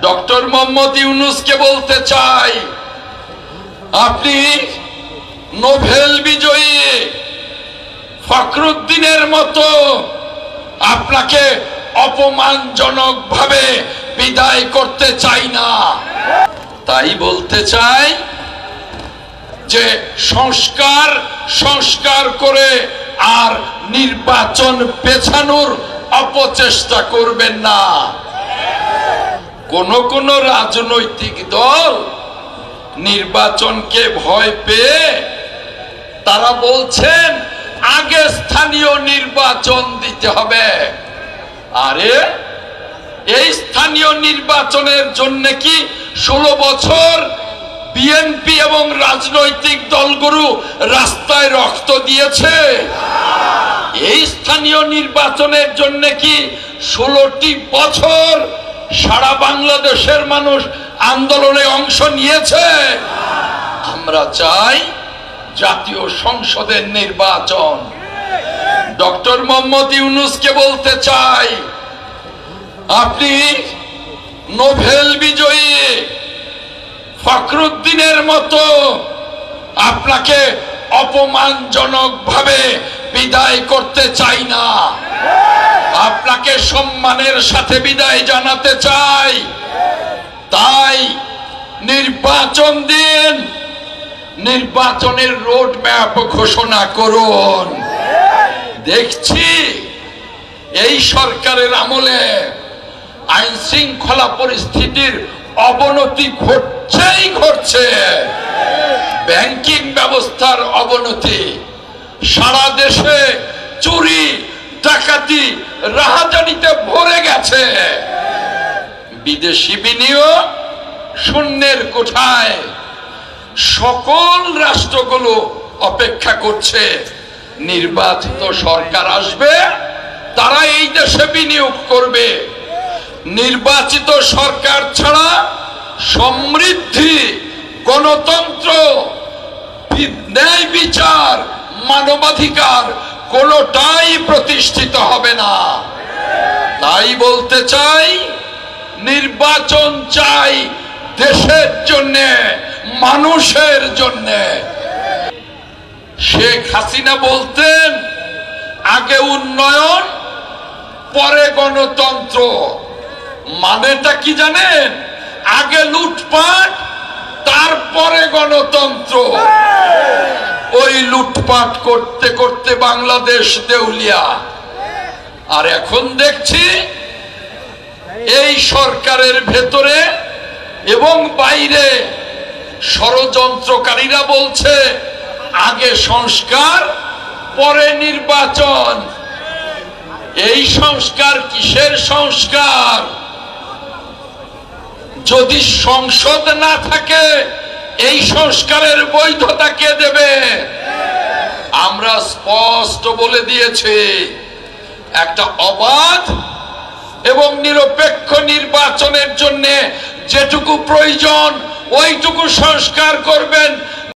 Doctor Mohammad ইউনূসকে বলতে চাই, আপনি নোবেল বিজয়ী ফখরুদ্দিনের মতো আপনাকে অপমানজনক ভাবে বিদায় করতে চাই না। তাই বলতে চাই যে সংস্কার সংস্কার করে আর নির্বাচন পেছানোর অপচেষ্টা করবেন না। কোন রাজনৈতিক দল নির্বাচনকে ভয় পেয়ে তারা বলছেন আগে স্থানীয় নির্বাচন দিতে হবে। আরে এই স্থানীয় নির্বাচনের জন্য কি 16 বছর বিএনপি এবং রাজনৈতিক দলগুলো রাস্তায় রক্ত দিয়েছে? এই স্থানীয় নির্বাচনের জন্য কি 16টি বছর সারা বাংলাদেশের মানুষ আন্দোলনে অংশ নিয়েছে? আমরা চাই জাতীয় সংসদের নির্বাচন। ডক্টর মোহাম্মদ ইউনূসকে বলতে চাই, আপনি নোবেল বিজয়ী ফখরুদ্দিনের মতো আপনাকে অপমানজনক ভাবে বিদায় করতে চাই না। আপনাকে সম্মানের সাথে বিদায় জানাতে চাই। তাই নির্বাচন দিন, নির্বাচনের রোড ম্যাপ ঘোষণা করুন। দেখছি এই সরকারের আমলে আইন শৃঙ্খলা পরিস্থিতির অবনতি ঘটছে। ব্যাংকিং ব্যবস্থার অবনতি, সারা দেশে চুরি ডাকাতি রাহাজানিতে ভরে গেছে। বিদেশি বিনিয়োগ শূন্যের কোঠায়। সকল রাষ্ট্রগুলো অপেক্ষা করছে নির্বাচিত সরকার আসবে, তারা এই দেশে বিনিয়োগ করবে। নির্বাচিত সরকার ছাড়া সমৃদ্ধি, গণতন্ত্র, ন্যায় বিচার, মানবাধিকার কোনোটাই প্রতিষ্ঠিত হবে না। তাই বলতে চাই, নির্বাচন চাই দেশের জন্য, মানুষের জন্য। শেখ হাসিনা বলতেন আগে উন্নয়ন পরে গণতন্ত্র। মানেটা কি জানেন? আগে লুটপাট তারপরে গণতন্ত্র। ওই লুটপাট করতে করতে বাংলাদেশ দেউলিয়া। আর এখন দেখছি এই সরকারের ভেতরে এবং বাইরে ষড়যন্ত্রকারীরা বলছে আগে সংস্কার পরে নির্বাচন। এই সংস্কার কিসের সংস্কার? যদি সংসদ না থাকে এই সংস্কারের বৈধতা কে দেবে? আমরা স্পষ্ট বলে দিয়েছি, একটা অবাধ এবং নিরপেক্ষ নির্বাচনের জন্য যেটুকু প্রয়োজন ওইটুকু সংস্কার করবেন।